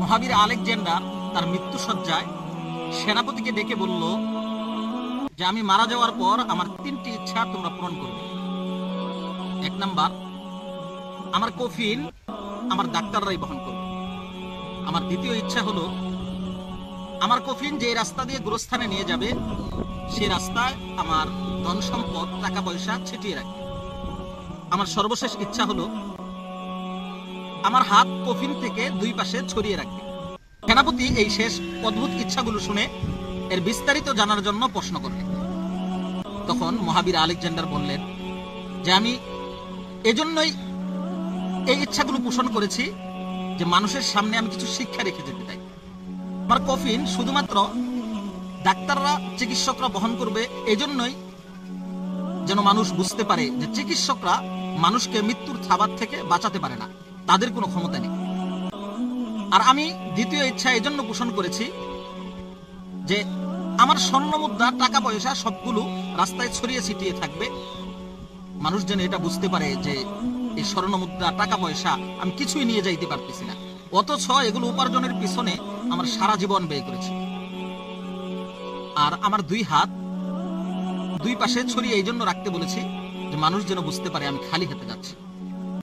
মহাবীর Alexander তার মৃত্যুসজ্জায় সেনাপতিকে ডেকে বলল যে আমি মারা যাওয়ার পর আমার 3টি ইচ্ছা তোমরা পূরণ করবে। 1 নাম্বার, আমার কফিন আমার ডাক্তাররাই বহন করবে। আমার দ্বিতীয় ইচ্ছা হলো আমার কফিন যে রাস্তা দিয়ে গোরস্থানে নিয়ে যাবে সেই রাস্তায় আমার ধন সম্পদ টাকা পয়সা ছিটিয়ে রাখবে। আমার সর্বশেষ ইচ্ছা হলো আমার হাত কফিন থেকে 2 পাশে ছড়িয়ে রাখবে। সেনাপতি এই শেষ অদ্ভুত ইচ্ছাগুলো শুনে এর বিস্তারিত জানার জন্য প্রশ্ন করলেন। তখন মহাবীর আলেকজান্ডার বললেন যে আমি এজন্যই এই ইচ্ছাগুলো পোষণ করেছি যে মানুষের সামনে আমি কিছু শিক্ষা রেখে যেতে চাই। আমার কফিন শুধুমাত্র ডাক্তাররা চিকিৎসকরা বহন করবে, এজন্যই যেন মানুষ বুঝতে পারে যে চিকিৎসকরা মানুষকে মৃত্যুর থাবার থেকে বাঁচাতে পারে না, তাদের কোনো ক্ষমতা নেই। আর আমি দ্বিতীয় ইচ্ছা এজন্য পোষণ করেছি যে আমার স্বর্ণ মুদ্রা টাকা পয়সা সবগুলো রাস্তায় ছড়িয়ে ছিটিয়ে থাকবে, মানুষ যেন এটা বুঝতে পারে যে এই স্বর্ণ মুদ্রা টাকা পয়সা আমি কিছুই নিয়ে যাইতে পারতেছি না, অথচ এগুলো উপার্জনের পিছনে আমার সারা জীবন ব্যয় করেছি। আর আমার 2 হাত 2 পাশে ছড়িয়ে এই জন্য রাখতে বলেছি যে মানুষ যেন বুঝতে পারে আমি খালি হাতে যাচ্ছি।